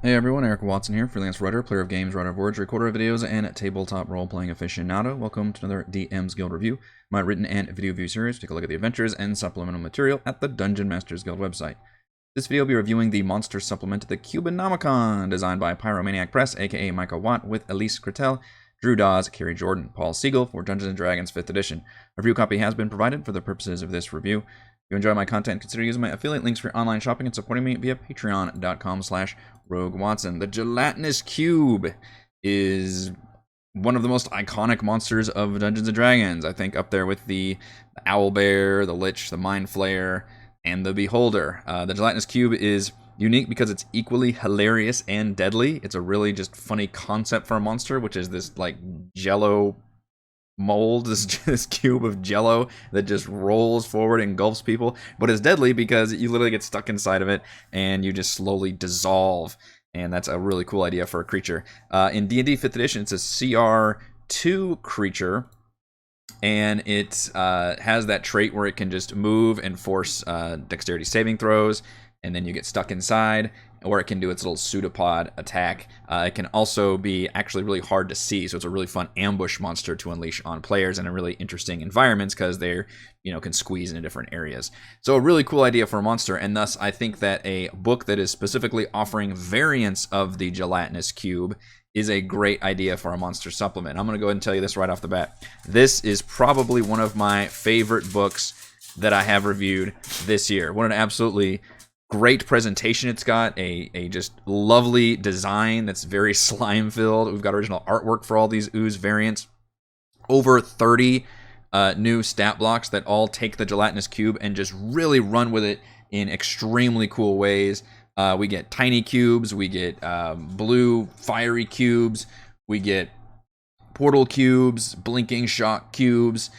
Hey everyone, Eric Watson here, freelance writer, player of games, writer of words, recorder of videos, and tabletop role-playing aficionado. Welcome to another DM's Guild review, my written and video view series. Take a look at the adventures and supplemental material at the Dungeon Masters Guild website. This video will be reviewing the monster supplement to the Cubonomicon, designed by Pyromaniac Press, aka Micah Watt, with Elise Cretel, Drew Dawes, Kerry Jordan, Paul Siegel for Dungeons & Dragons 5th edition. A review copy has been provided for the purposes of this review. If you enjoy my content, consider using my affiliate links for your online shopping and supporting me via patreon.com/RogueWatson. The Gelatinous Cube is one of the most iconic monsters of Dungeons & Dragons. I think up there with the Owlbear, the Lich, the Mind Flayer, and the Beholder. The Gelatinous Cube is unique because it's equally hilarious and deadly. It's a really just funny concept for a monster, which is this like jello mold, this cube of jello that just rolls forward and engulfs people, but it's deadly because you literally get stuck inside of it and you just slowly dissolve, and that's a really cool idea for a creature. In D&D 5th edition, it's a CR2 creature, and it has that trait where it can just move and force dexterity saving throws, and then you get stuck inside, or it can do its little pseudopod attack. It can also be actually really hard to see, so it's a really fun ambush monster to unleash on players in a really interesting environments because they're, can squeeze into different areas. So a really cool idea for a monster, and thus I think that a book that is specifically offering variants of the Gelatinous Cube is a great idea for a monster supplement. I'm going to go ahead and tell you this right off the bat. This is probably one of my favorite books that I have reviewed this year. What an absolutely great presentation it's got, a just lovely design that's very slime filled. We've got original artwork for all these ooze variants. Over 30 new stat blocks that all take the Gelatinous Cube and just really run with it in extremely cool ways. We get tiny cubes, we get blue fiery cubes, we get portal cubes, blinking shock cubes,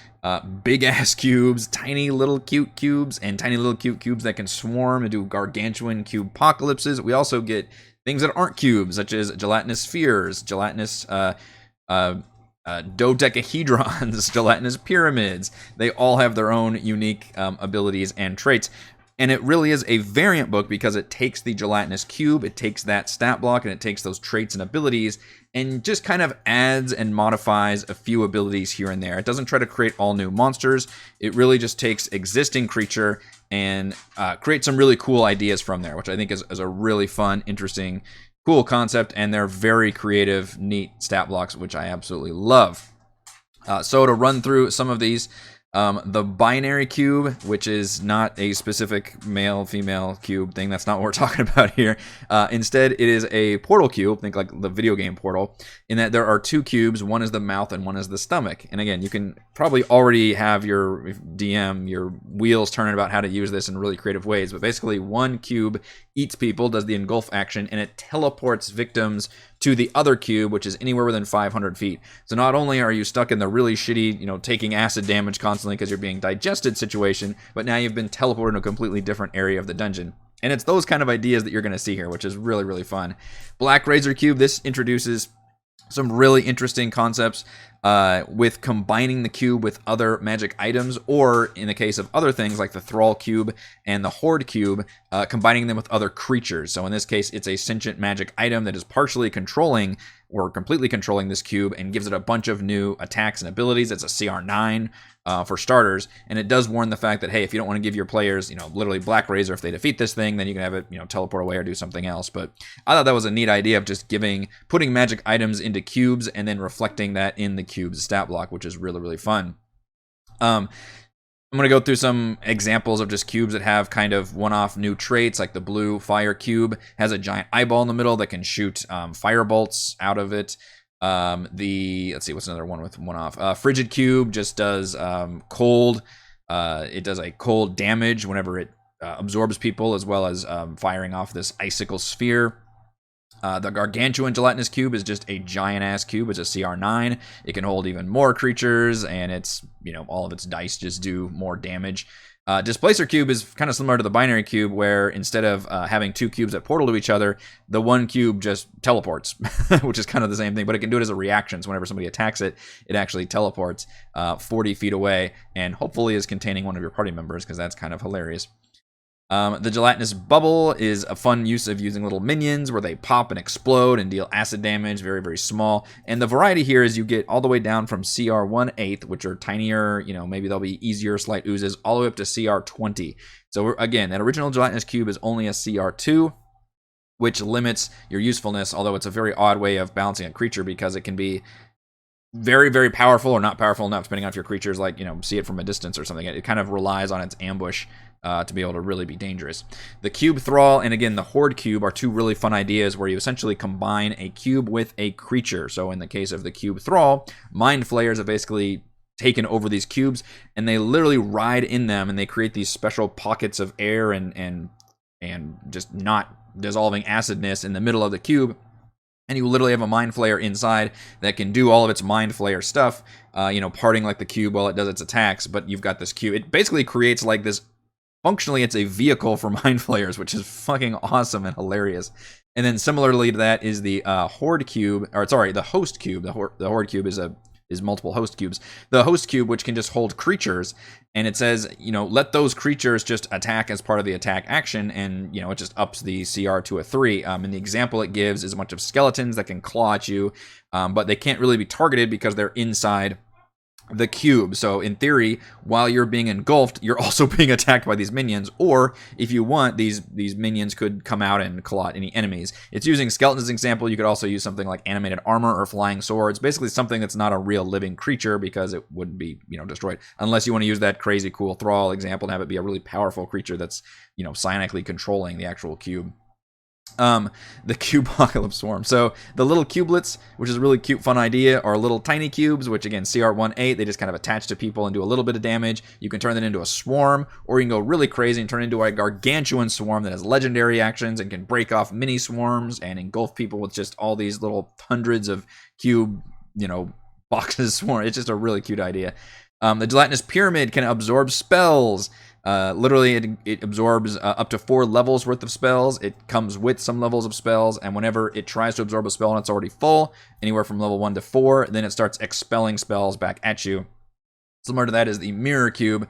big ass cubes, tiny little cute cubes, and tiny little cute cubes that can swarm and do gargantuan cube apocalypses. We also get things that aren't cubes, such as gelatinous spheres, gelatinous dodecahedrons, gelatinous pyramids. They all have their own unique abilities and traits. And it really is a variant book because it takes the Gelatinous Cube, it takes that stat block, and it takes those traits and abilities and just kind of adds and modifies a few abilities here and there. It doesn't try to create all new monsters. It really just takes existing creature and creates some really cool ideas from there, which I think is a really fun, interesting, cool concept. And they're very creative, neat stat blocks, which I absolutely love. So to run through some of these, the binary cube, which is not a specific male-female cube thing. That's not what we're talking about here. Instead, it is a portal cube. Think like the video game Portal, in that there are two cubes. One is the mouth and one is the stomach. And again, you can probably already have your DM, your wheels turning about how to use this in really creative ways. But basically, one cube eats people, does the engulf action, and it teleports victims to the other cube, which is anywhere within 500 feet. So not only are you stuck in the really shitty, taking acid damage constantly because you're being digested situation, but now you've been teleported to a completely different area of the dungeon. And it's those kind of ideas that you're going to see here, which is really, really fun. Black Razor Cube, this introduces some really interesting concepts with combining the cube with other magic items, or in the case of other things like the Thrall Cube and the Horde Cube, combining them with other creatures. So in this case, it's a sentient magic item that is partially controlling or completely controlling this cube and gives it a bunch of new attacks and abilities. It's a CR9 for starters, and it does warn the fact that, hey, if you don't want to give your players, literally Black Razor if they defeat this thing, then you can have it, teleport away or do something else. But I thought that was a neat idea of just putting magic items into cubes and then reflecting that in the cube's stat block, which is really, really fun. I'm going to go through some examples of just cubes that have kind of one-off new traits, like the blue fire cube has a giant eyeball in the middle that can shoot fire bolts out of it. Let's see, what's another one with one-off? Frigid cube just does cold. It does a cold damage whenever it absorbs people, as well as firing off this icicle sphere. The Gargantuan Gelatinous Cube is just a giant-ass cube. It's a CR9. It can hold even more creatures, and it's, all of its dice just do more damage. Displacer Cube is kind of similar to the Binary Cube, where instead of having two cubes that portal to each other, the one cube just teleports, which is kind of the same thing, but it can do it as a reaction. So whenever somebody attacks it, it actually teleports 40 feet away, and hopefully is containing one of your party members, because that's kind of hilarious. The gelatinous bubble is a fun use of using little minions where they pop and explode and deal acid damage, very, very small. And the variety here is you get all the way down from CR 1/8, which are tinier, maybe they'll be easier slight oozes, all the way up to CR 20. So again, that original gelatinous cube is only a CR 2, which limits your usefulness, although it's a very odd way of balancing a creature because it can be very, very powerful or not powerful enough, depending on if your creature's like, see it from a distance or something. It kind of relies on its ambush to be able to really be dangerous. The Cube Thrall and again the Horde Cube are two really fun ideas where you essentially combine a cube with a creature. So in the case of the Cube Thrall, Mind Flayers have basically taken over these cubes and they literally ride in them and they create these special pockets of air and just not dissolving acidness in the middle of the cube. And you literally have a Mind Flayer inside that can do all of its Mind Flayer stuff, parting like the cube while it does its attacks. But you've got this cube. It basically creates like this. Functionally, it's a vehicle for Mind Flayers, which is fucking awesome and hilarious. And then similarly to that is the Horde Cube, the Host Cube. The Horde Cube is multiple host cubes. The Host Cube, which can just hold creatures, and it says, let those creatures just attack as part of the attack action, and, it just ups the CR to a 3. And the example it gives is a bunch of skeletons that can claw at you, but they can't really be targeted because they're inside the cube. So in theory, while you're being engulfed, you're also being attacked by these minions, or if you want, these minions could come out and claw at any enemies. It's using skeletons as an example. You could also use something like animated armor or flying swords, basically something that's not a real living creature because it wouldn't be, destroyed, unless you want to use that crazy cool Thrall example and have it be a really powerful creature that's, psionically controlling the actual cube. The Cubocalypse Swarm. So the little cubelets, which is a really cute, fun idea, are little tiny cubes, which again, CR 1/8, they just kind of attach to people and do a little bit of damage. You can turn that into a swarm, or you can go really crazy and turn it into a gargantuan swarm that has legendary actions and can break off mini swarms and engulf people with just all these little hundreds of cube, boxes swarm. It's just a really cute idea. The Gelatinous Pyramid can absorb spells. Literally, it absorbs up to 4 levels worth of spells. It comes with some levels of spells, and whenever it tries to absorb a spell and it's already full, anywhere from level 1 to 4, then it starts expelling spells back at you. Similar to that is the Mirror Cube,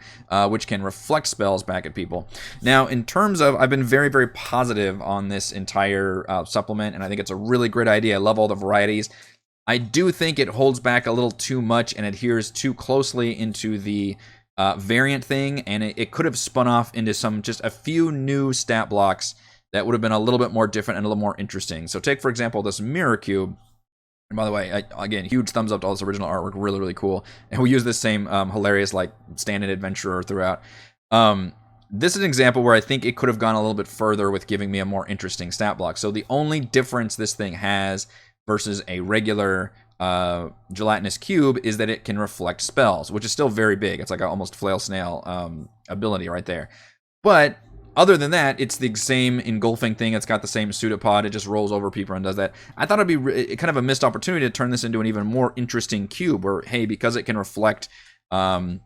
which can reflect spells back at people. Now, in terms of, I've been very, very positive on this entire supplement, and I think it's a really great idea. I love all the varieties. I do think it holds back a little too much and adheres too closely into the variant thing, and it could have spun off into just a few new stat blocks that would have been a little bit more different and a little more interesting. So take, for example, this Mirror Cube. And by the way, again, huge thumbs up to all this original artwork. Really, really cool. And we use this same hilarious, stand-in adventurer throughout. This is an example where I think it could have gone a little bit further with giving me a more interesting stat block. So the only difference this thing has versus a regular gelatinous cube is that it can reflect spells, which is still very big. It's like an almost flail snail ability right there. But other than that, it's the same engulfing thing. It's got the same pseudopod. It just rolls over people and does that. I thought it'd be kind of a missed opportunity to turn this into an even more interesting cube where, hey, because it can reflect people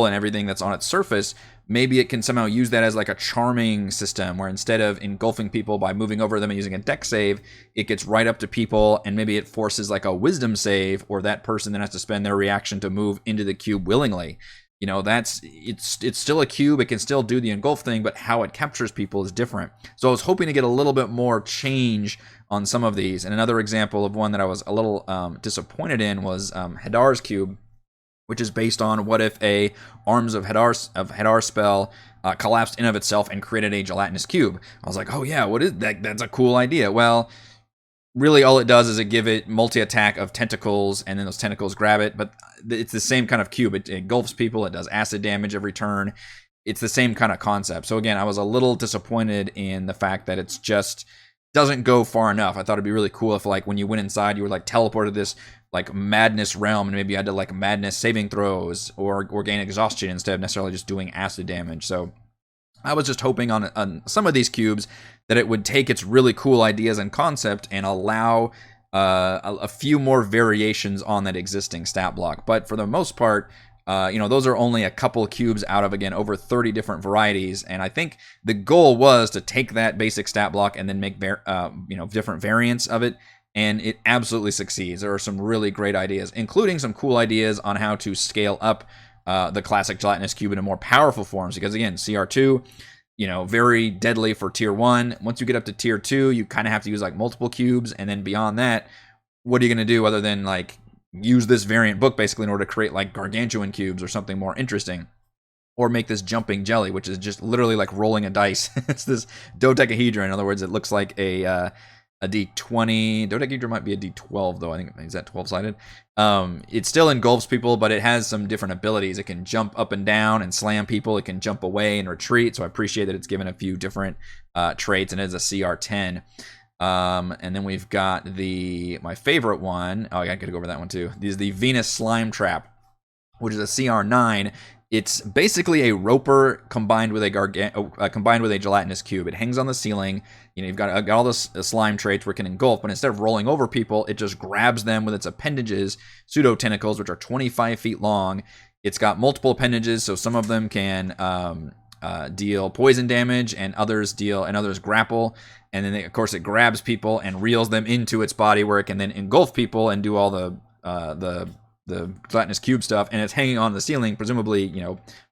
and everything that's on its surface, maybe it can somehow use that as like a charming system where instead of engulfing people by moving over them and using a dex save, it gets right up to people and maybe it forces like a wisdom save, or that person then has to spend their reaction to move into the cube willingly. It's still a cube. It can still do the engulf thing, but how it captures people is different. So I was hoping to get a little bit more change on some of these. And another example of one that I was a little disappointed in was Hedar's Cube, which is based on what if a Arms of Hedar spell collapsed in of itself and created a gelatinous cube. I was like, oh yeah, what is that? That's a cool idea. Well, really all it does is it give it multi-attack of tentacles, and then those tentacles grab it, but it's the same kind of cube. It engulfs people, it does acid damage every turn. It's the same kind of concept. So again, I was a little disappointed in the fact that it's just doesn't go far enough. I thought it'd be really cool if when you went inside, you were teleported to this madness realm, and maybe you had to madness saving throws or gain exhaustion instead of necessarily just doing acid damage. So I was just hoping on some of these cubes that it would take its really cool ideas and concept and allow a few more variations on that existing stat block. But for the most part, those are only a couple cubes out of, again, over 30 different varieties. And I think the goal was to take that basic stat block and then make different variants of it. And it absolutely succeeds. There are some really great ideas, including some cool ideas on how to scale up the classic gelatinous cube into more powerful forms, because again, CR2, very deadly for tier 1. Once you get up to tier 2, you kind of have to use like multiple cubes, and then beyond that, what are you going to do other than like use this variant book basically in order to create like gargantuan cubes or something more interesting? Or make this jumping jelly, which is just literally like rolling a dice. It's this dodecahedron. In other words, it looks like a D20. Dodecahedron might be a D12, though. I think, is that 12-sided? It still engulfs people, but it has some different abilities. It can jump up and down and slam people. It can jump away and retreat. So I appreciate that it's given a few different traits, and it is a CR10. And then we've got my favorite one. Oh, I gotta go over that one too. This is the Venus Slime Trap, which is a CR9. It's basically a roper combined with a gelatinous cube. It hangs on the ceiling. You've got all the slime traits where it can engulf, but instead of rolling over people, it just grabs them with its appendages, pseudo tentacles, which are 25 feet long. It's got multiple appendages, so some of them can deal poison damage, and others grapple. And then, of course, it grabs people and reels them into its body, where it can then engulf people and do all the gelatinous cube stuff, and it's hanging on the ceiling, presumably,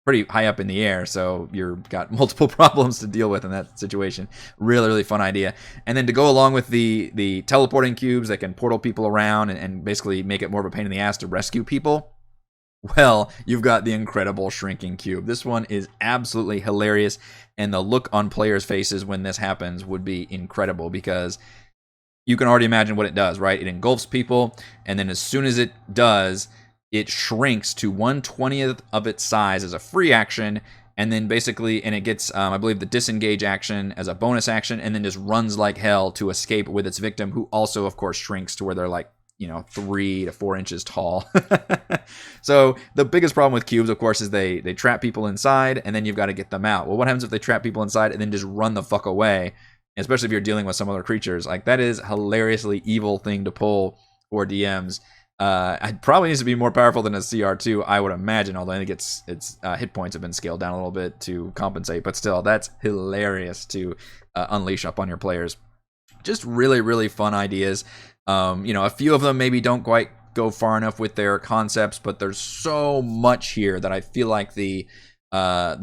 pretty high up in the air, so you've got multiple problems to deal with in that situation. Really, really fun idea. And then to go along with the teleporting cubes that can portal people around and basically make it more of a pain in the ass to rescue people, well, you've got the incredible shrinking cube. This one is absolutely hilarious, and the look on players' faces when this happens would be incredible, because you can already imagine what it does, right? It engulfs people, and then as soon as it does, it shrinks to 1/20th of its size as a free action, and then basically, and it gets, I believe, the disengage action as a bonus action, and then just runs like hell to escape with its victim, who also, of course, shrinks to where they're like, 3 to 4 inches tall. So the biggest problem with cubes, of course, is they trap people inside, and then you've got to get them out. Well, what happens if they trap people inside and then just run the fuck away? Especially if you're dealing with some other creatures. Like, that is a hilariously evil thing to pull for DMs. It probably needs to be more powerful than a CR2, I would imagine, although I think its hit points have been scaled down a little bit to compensate. But still, that's hilarious to unleash up on your players. Just really, really fun ideas. A few of them maybe don't quite go far enough with their concepts, but there's so much here that I feel like the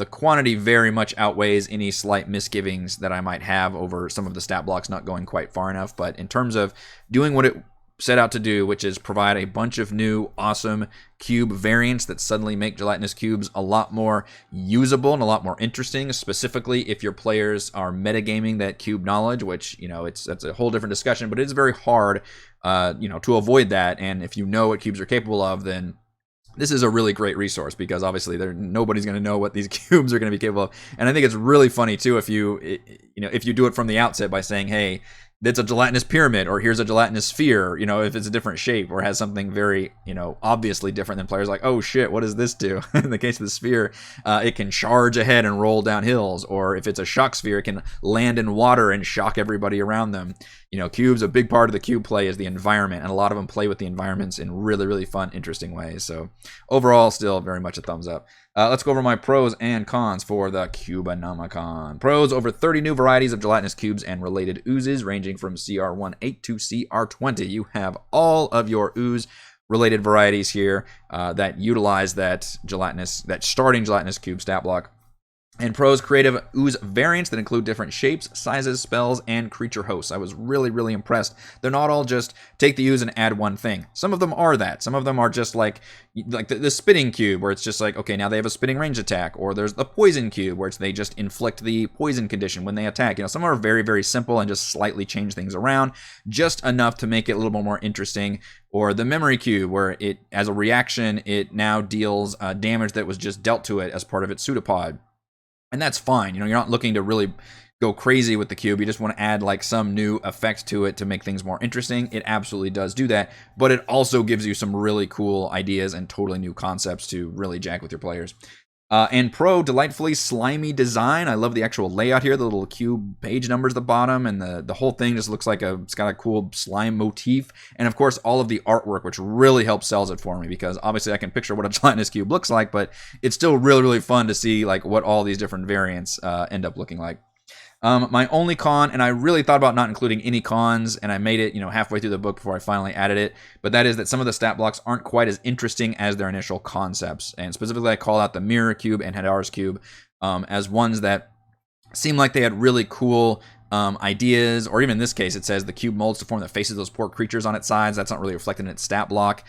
quantity very much outweighs any slight misgivings that I might have over some of the stat blocks not going quite far enough. But in terms of doing what it set out to do, which is provide a bunch of new awesome cube variants that suddenly make gelatinous cubes a lot more usable and a lot more interesting, specifically if your players are metagaming that cube knowledge, which, that's a whole different discussion, but it is very hard, to avoid that. And if you know what cubes are capable of, then this is a really great resource, because obviously nobody's going to know what these cubes are going to be capable of. And I think it's really funny too if you do it from the outset by saying, hey, that's a gelatinous pyramid, or here's a gelatinous sphere, if it's a different shape or has something very, obviously different, than players like, oh shit, what does this do? In the case of the sphere, it can charge ahead and roll down hills, or if it's a shock sphere, it can land in water and shock everybody around them. Cubes, a big part of the cube play is the environment, and a lot of them play with the environments in really, really fun, interesting ways. So overall, still very much a thumbs up. Let's go over my pros and cons for the Cubonomicon. Pros: over 30 new varieties of gelatinous cubes and related oozes, ranging from CR18 to CR20. You have all of your ooze-related varieties here that utilize that starting gelatinous cube stat block. And pros: creative ooze variants that include different shapes, sizes, spells, and creature hosts. I was really, really impressed. They're not all just take the ooze and add one thing. Some of them are that. Some of them are just like the spitting cube, where it's just like, okay, now they have a spitting range attack. Or there's the poison cube, where they just inflict the poison condition when they attack. Some are very, very simple and just slightly change things around, just enough to make it a little bit more interesting. Or the memory cube, where it, as a reaction, it now deals damage that was just dealt to it as part of its pseudopod. And that's fine. You're not looking to really go crazy with the cube. You just want to add like some new effect to it to make things more interesting. It absolutely does do that, but it also gives you some really cool ideas and totally new concepts to really jack with your players. And pro: delightfully slimy design. I love the actual layout here. The little cube page numbers at the bottom, and the whole thing just looks like it's got a cool slime motif. And of course, all of the artwork, which really helps sells it for me, because obviously I can picture what a gelatinous cube looks like, but it's still really, really fun to see like what all these different variants end up looking like. My only con, and I really thought about not including any cons, and I made it, halfway through the book before I finally added it, but that is that some of the stat blocks aren't quite as interesting as their initial concepts. And specifically, I call out the Mirror Cube and Hedar's Cube as ones that seem like they had really cool ideas, or even in this case, it says the cube molds to form the faces of those poor creatures on its sides. That's not really reflected in its stat block.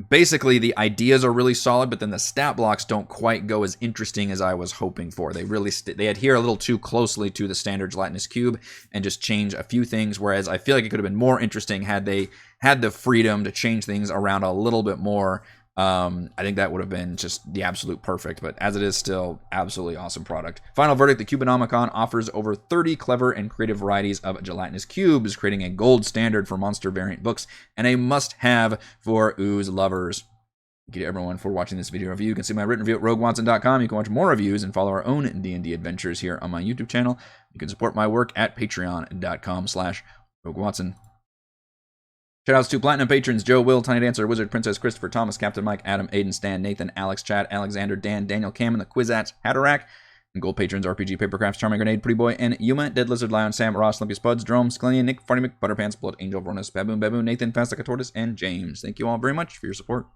Basically, the ideas are really solid, but then the stat blocks don't quite go as interesting as I was hoping for. They really they adhere a little too closely to the standard gelatinous cube and just change a few things, whereas I feel like it could have been more interesting had they had the freedom to change things around a little bit more. I think that would have been just the absolute perfect, but as it is, still absolutely awesome product. Final verdict, the Cubonomicon offers over 30 clever and creative varieties of gelatinous cubes, creating a gold standard for monster variant books and a must-have for ooze lovers. Thank you to everyone for watching this video review. You can see my written review at roguewatson.com. You can watch more reviews and follow our own D&D adventures here on my YouTube channel. You can support my work at patreon.com/roguewatson. Shoutouts to Platinum patrons Joe, Will, Tiny Dancer, Wizard, Princess, Christopher, Thomas, Captain Mike, Adam, Aiden, Stan, Nathan, Alex, Chad, Alexander, Dan, Daniel, Cam, and the Quizats, Hatterack. And gold patrons RPG, Papercrafts, Charming Grenade, Pretty Boy, and Yuma, Dead Lizard, Lion, Sam, Ross, Olympus, Buds, Drome, Sklenian, Nick, Farty Mc, Butterpants, Blood Angel, Ronus, Baboon, Nathan, Fast Like a Tortoise, and James. Thank you all very much for your support.